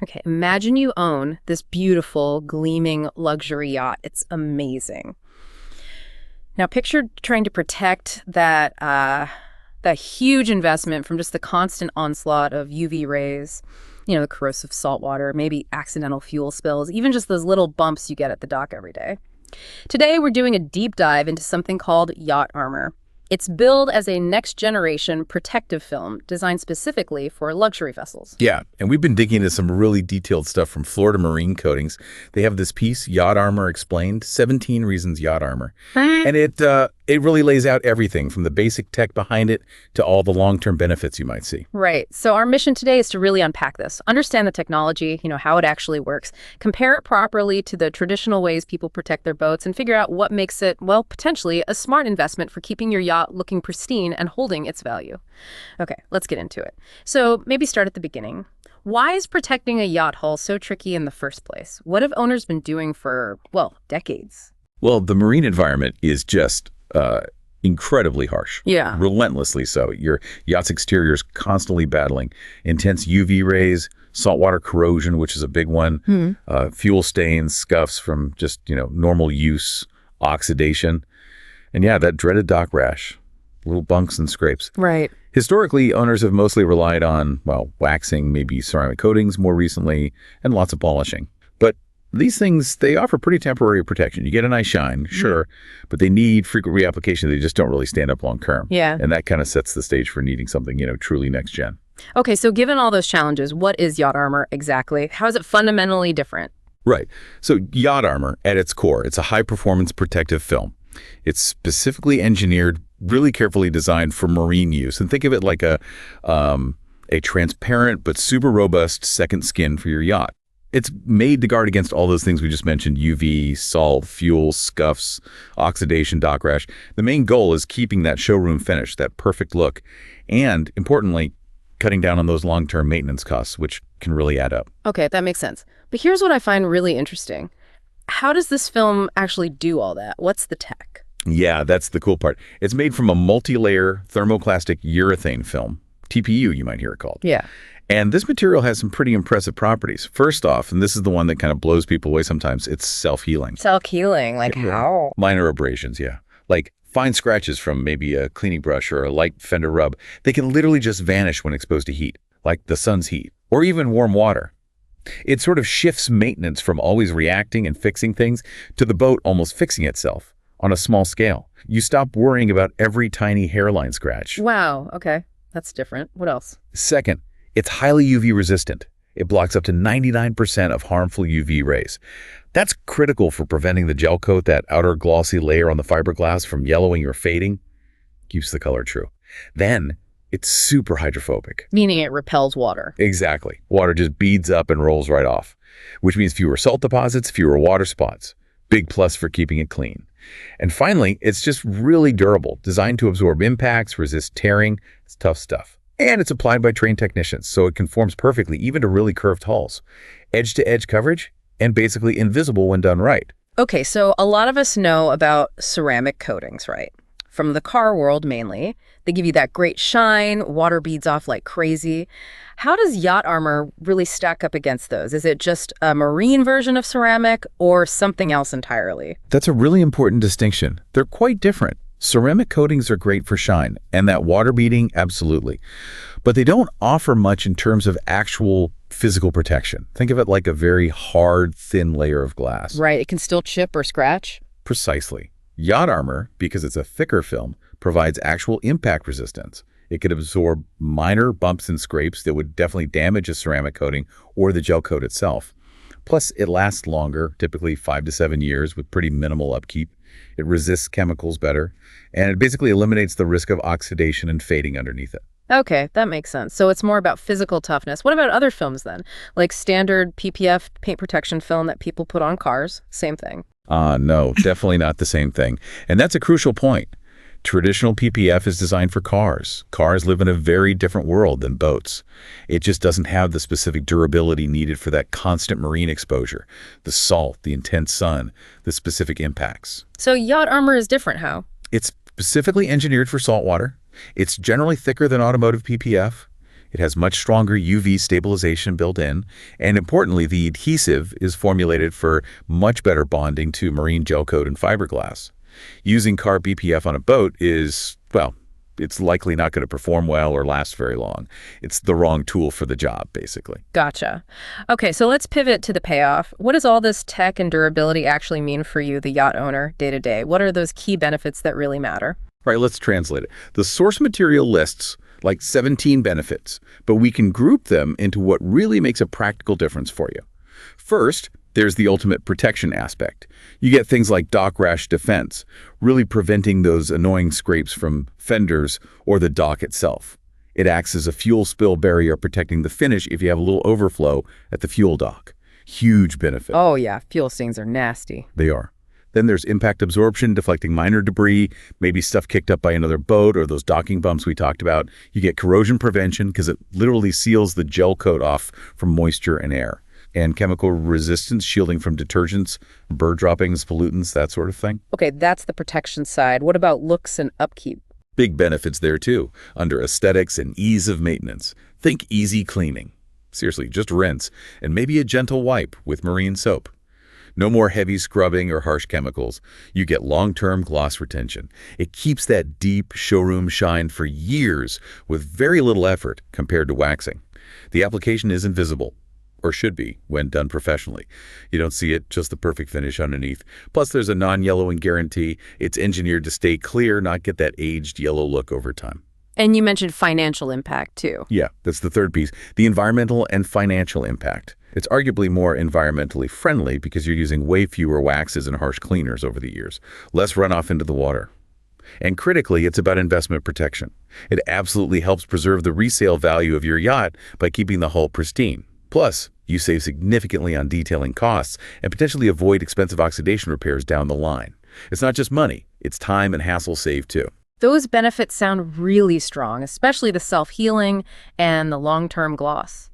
Okay, imagine you own this beautiful, gleaming luxury yacht. It's amazing. Now, picture trying to protect that huge investment from just the constant onslaught of UV rays, the corrosive saltwater, maybe accidental fuel spills, even just those little bumps you get at the dock every day. Today, we're doing a deep dive into something called Yacht Armor. It's billed as a next-generation protective film designed specifically for luxury vessels. Yeah, and we've been digging into some really detailed stuff from Florida Marine Coatings. They have this piece, Yacht Armor Explained, 17 Reasons Yacht Armor. And it really lays out everything from the basic tech behind it to all the long-term benefits you might see. Right. So our mission today is to really unpack this, understand the technology, how it actually works, compare it properly to the traditional ways people protect their boats, and figure out what makes it, well, potentially a smart investment for keeping your yacht looking pristine and holding its value. Okay, let's get into it. So maybe start at the beginning. Why is protecting a yacht hull so tricky in the first place? What have owners been doing for, well, decades? Well, the marine environment is just incredibly harsh. Yeah. Relentlessly so. Your yacht's exterior is constantly battling intense UV rays, saltwater corrosion, which is a big one, fuel stains, scuffs from just, normal use, oxidation, and yeah, that dreaded dock rash, little bunks and scrapes. Right. Historically, owners have mostly relied on, well, waxing, maybe ceramic coatings more recently, and lots of polishing. But these things, they offer pretty temporary protection. You get a nice shine, sure, but they need frequent reapplication. They just don't really stand up long term. Yeah. And that kind of sets the stage for needing something, truly next gen. Okay, so given all those challenges, what is Yacht Armor exactly? How is it fundamentally different? Right. So Yacht Armor, at its core, it's a high-performance protective film. It's specifically engineered, really carefully designed for marine use. And think of it like a transparent but super robust second skin for your yacht. It's made to guard against all those things we just mentioned: UV, salt, fuel, scuffs, oxidation, dock rash. The main goal is keeping that showroom finish, that perfect look, and importantly, cutting down on those long-term maintenance costs, which can really add up. Okay, that makes sense. But here's what I find really interesting. How does this film actually do all that? What's the tech? Yeah, that's the cool part. It's made from a multi-layer thermoplastic urethane film, TPU, you might hear it called. Yeah. And this material has some pretty impressive properties. First off, and this is the one that kind of blows people away sometimes, it's self-healing. Self-healing? Like how? Minor abrasions, yeah. Like fine scratches from maybe a cleaning brush or a light fender rub. They can literally just vanish when exposed to heat, like the sun's heat, or even warm water. It sort of shifts maintenance from always reacting and fixing things to the boat almost fixing itself on a small scale. You stop worrying about every tiny hairline scratch. Wow, okay. That's different. What else? Second, it's highly UV resistant. It blocks up to 99% of harmful UV rays. That's critical for preventing the gel coat, that outer glossy layer on the fiberglass, from yellowing or fading. Keeps the color true. Then, it's super hydrophobic. Meaning it repels water. Exactly. Water just beads up and rolls right off, which means fewer salt deposits, fewer water spots. Big plus for keeping it clean. And finally, it's just really durable, designed to absorb impacts, resist tearing. It's tough stuff. And it's applied by trained technicians, so it conforms perfectly even to really curved hulls. Edge-to-edge coverage, and basically invisible when done right. Okay, so a lot of us know about ceramic coatings, right? From the car world mainly. They give you that great shine, water beads off like crazy. How does Yacht Armor really stack up against those? Is it just a marine version of ceramic or something else entirely? That's a really important distinction. They're quite different. Ceramic coatings are great for shine, and that water beading, absolutely. But they don't offer much in terms of actual physical protection. Think of it like a very hard, thin layer of glass. Right, it can still chip or scratch? Precisely. Yacht Armor, because it's a thicker film, provides actual impact resistance. It could absorb minor bumps and scrapes that would definitely damage a ceramic coating or the gel coat itself. Plus, it lasts longer, typically 5 to 7 years, with pretty minimal upkeep. It resists chemicals better, and it basically eliminates the risk of oxidation and fading underneath it. Okay, that makes sense. So it's more about physical toughness. What about other films then? Like standard PPF paint protection film that people put on cars? Same thing. No, definitely not the same thing. And that's a crucial point. Traditional PPF is designed for cars. Cars live in a very different world than boats. It just doesn't have the specific durability needed for that constant marine exposure, the salt, the intense sun, the specific impacts. So Yacht Armor is different how? It's specifically engineered for saltwater. It's generally thicker than automotive PPF. It has much stronger UV stabilization built in, and importantly, the adhesive is formulated for much better bonding to marine gel coat and fiberglass. Using carb BPF on a boat is, well, it's likely not going to perform well or last very long. It's the wrong tool for the job, basically. Gotcha. Okay, so let's pivot to the payoff. What does all this tech and durability actually mean for you, the yacht owner, day to day? What are those key benefits that really matter? Right, let's translate it. The source material lists like 17 benefits, but we can group them into what really makes a practical difference for you. First, there's the ultimate protection aspect. You get things like dock rash defense, really preventing those annoying scrapes from fenders or the dock itself. It acts as a fuel spill barrier, protecting the finish if you have a little overflow at the fuel dock. Huge benefit. Oh yeah, fuel stains are nasty. They are. Then there's impact absorption, deflecting minor debris, maybe stuff kicked up by another boat or those docking bumps we talked about. You get corrosion prevention because it literally seals the gel coat off from moisture and air. And chemical resistance, shielding from detergents, bird droppings, pollutants, that sort of thing. Okay, that's the protection side. What about looks and upkeep? Big benefits there too, under aesthetics and ease of maintenance. Think easy cleaning. Seriously, just rinse, and maybe a gentle wipe with marine soap. No more heavy scrubbing or harsh chemicals. You get long-term gloss retention. It keeps that deep showroom shine for years with very little effort compared to waxing. The application is invisible, or should be, when done professionally. You don't see it, just the perfect finish underneath. Plus, there's a non-yellowing guarantee. It's engineered to stay clear, not get that aged yellow look over time. And you mentioned financial impact, too. Yeah, that's the third piece, the environmental and financial impact. It's arguably more environmentally friendly because you're using way fewer waxes and harsh cleaners over the years, less runoff into the water. And critically, it's about investment protection. It absolutely helps preserve the resale value of your yacht by keeping the hull pristine. Plus, you save significantly on detailing costs and potentially avoid expensive oxidation repairs down the line. It's not just money, it's time and hassle saved too. Those benefits sound really strong, especially the self-healing and the long-term gloss.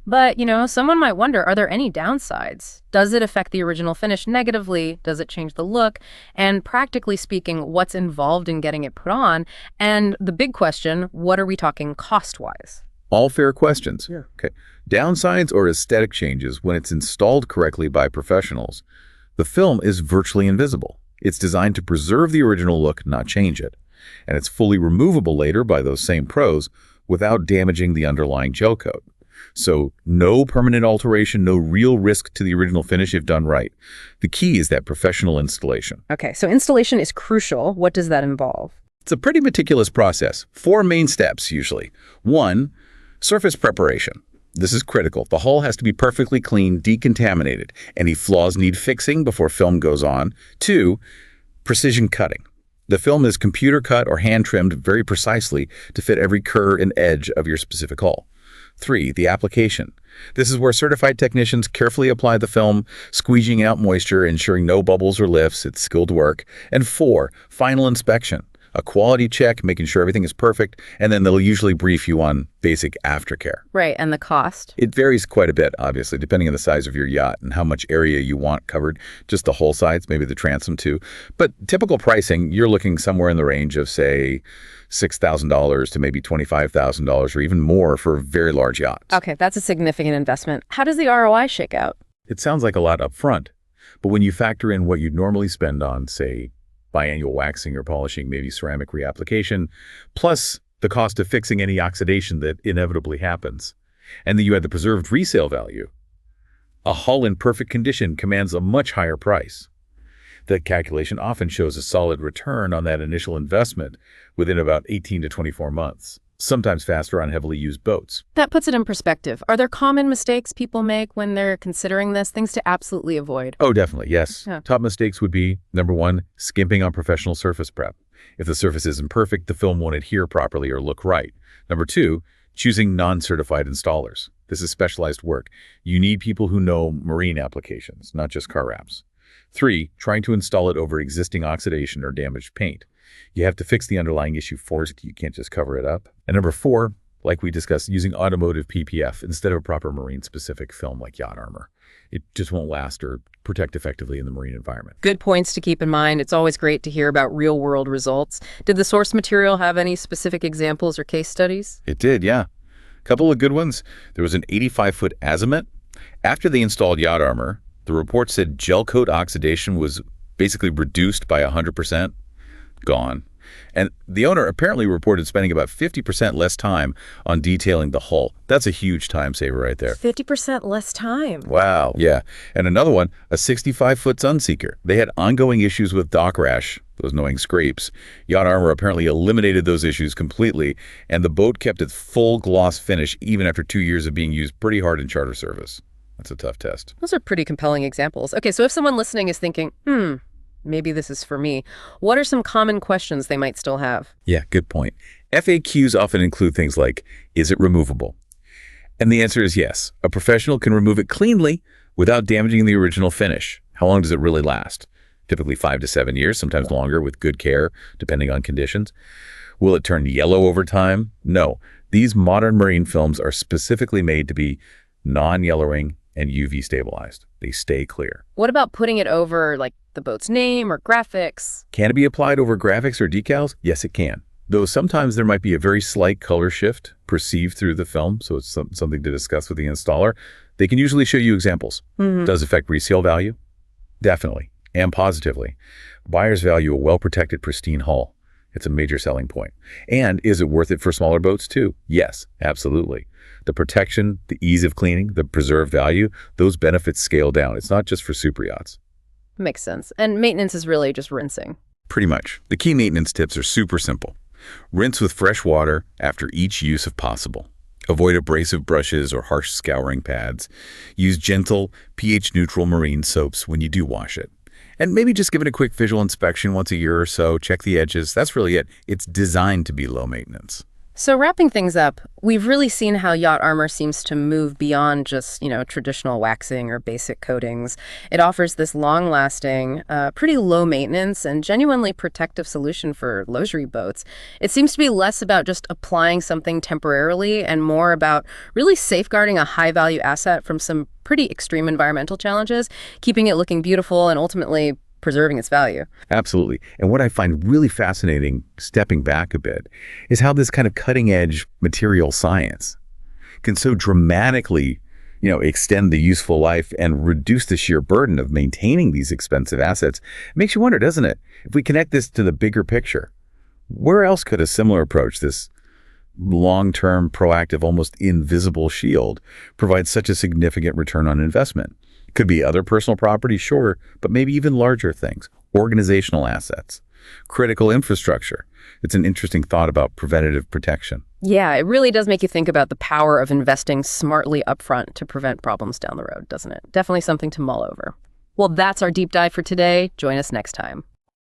But, someone might wonder, are there any downsides? Does it affect the original finish negatively? Does it change the look? And practically speaking, what's involved in getting it put on? And the big question, what are we talking cost-wise? All fair questions. Yeah. Okay. Downsides or aesthetic changes when it's installed correctly by professionals. The film is virtually invisible. It's designed to preserve the original look, not change it. And it's fully removable later by those same pros without damaging the underlying gel coat. So no permanent alteration, no real risk to the original finish if done right. The key is that professional installation. Okay, so installation is crucial. What does that involve? It's a pretty meticulous process. 4 main steps usually. 1, surface preparation. This is critical. The hull has to be perfectly clean, decontaminated. Any flaws need fixing before film goes on. 2, precision cutting. The film is computer cut or hand trimmed very precisely to fit every curve and edge of your specific hull. 3, the application. This is where certified technicians carefully apply the film, squeegeing out moisture, ensuring no bubbles or lifts. It's skilled work. And 4, final inspection. A quality check, making sure everything is perfect, and then they'll usually brief you on basic aftercare. Right, and the cost? It varies quite a bit, obviously, depending on the size of your yacht and how much area you want covered, just the hull sides, maybe the transom too. But typical pricing, you're looking somewhere in the range of, say, $6,000 to maybe $25,000 or even more for very large yachts. Okay, that's a significant investment. How does the ROI shake out? It sounds like a lot up front, but when you factor in what you'd normally spend on, say, biannual waxing or polishing, maybe ceramic reapplication, plus the cost of fixing any oxidation that inevitably happens, and then you add the preserved resale value, a hull in perfect condition commands a much higher price. The calculation often shows a solid return on that initial investment within about 18 to 24 months, sometimes faster on heavily used boats. That puts it in perspective. Are there common mistakes people make when they're considering this, things to absolutely avoid? Oh, definitely, yes. Yeah. Top mistakes would be, number 1, skimping on professional surface prep. If the surface isn't perfect, the film won't adhere properly or look right. Number 2, choosing non-certified installers. This is specialized work. You need people who know marine applications, not just car wraps. 3, trying to install it over existing oxidation or damaged paint. You have to fix the underlying issue first. You can't just cover it up. And number 4, like we discussed, using automotive PPF instead of a proper marine-specific film like Yacht Armor. It just won't last or protect effectively in the marine environment. Good points to keep in mind. It's always great to hear about real-world results. Did the source material have any specific examples or case studies? It did, yeah. Couple of good ones. There was an 85-foot azimuth. After they installed Yacht Armor, the report said gel coat oxidation was basically reduced by 100%. Gone. And the owner apparently reported spending about 50% less time on detailing the hull. That's a huge time saver right there. 50% less time. Wow. Yeah. And another one, a 65-foot Sunseeker. They had ongoing issues with dock rash, those annoying scrapes. Yacht Armor apparently eliminated those issues completely, and the boat kept its full gloss finish even after 2 years of being used pretty hard in charter service. That's a tough test. Those are pretty compelling examples. Okay, so if someone listening is thinking, maybe this is for me, what are some common questions they might still have? Yeah, good point. FAQs often include things like, is it removable? And the answer is yes. A professional can remove it cleanly without damaging the original finish. How long does it really last? Typically 5 to 7 years, sometimes longer with good care, depending on conditions. Will it turn yellow over time? No. These modern marine films are specifically made to be non-yellowing and UV stabilized. They stay clear. What about putting it over like the boat's name or graphics? Can it be applied over graphics or decals? Yes, it can. Though sometimes there might be a very slight color shift perceived through the film, so it's something to discuss with the installer. They can usually show you examples. Does it affect resale value? Definitely, and positively. Buyers value a well-protected, pristine hull. It's a major selling point. And is it worth it for smaller boats too? Yes, absolutely. The protection, the ease of cleaning, the preserved value, those benefits scale down. It's not just for super yachts. Makes sense. And maintenance is really just rinsing. Pretty much. The key maintenance tips are super simple. Rinse with fresh water after each use if possible. Avoid abrasive brushes or harsh scouring pads. Use gentle, pH-neutral marine soaps when you do wash it. And maybe just give it a quick visual inspection once a year or so. Check the edges. That's really it. It's designed to be low maintenance. So wrapping things up, we've really seen how Yacht Armor seems to move beyond just, traditional waxing or basic coatings. It offers this long-lasting, pretty low maintenance and genuinely protective solution for luxury boats. It seems to be less about just applying something temporarily and more about really safeguarding a high-value asset from some pretty extreme environmental challenges, keeping it looking beautiful and ultimately preserving its value. Absolutely. And what I find really fascinating, stepping back a bit, is how this kind of cutting-edge material science can so dramatically, extend the useful life and reduce the sheer burden of maintaining these expensive assets. It makes you wonder, doesn't it? If we connect this to the bigger picture, where else could a similar approach, this long-term, proactive, almost invisible shield, provide such a significant return on investment? Could be other personal property, sure, but maybe even larger things, organizational assets, critical infrastructure. It's an interesting thought about preventative protection. Yeah, it really does make you think about the power of investing smartly upfront to prevent problems down the road, doesn't it? Definitely something to mull over. Well, that's our deep dive for today. Join us next time.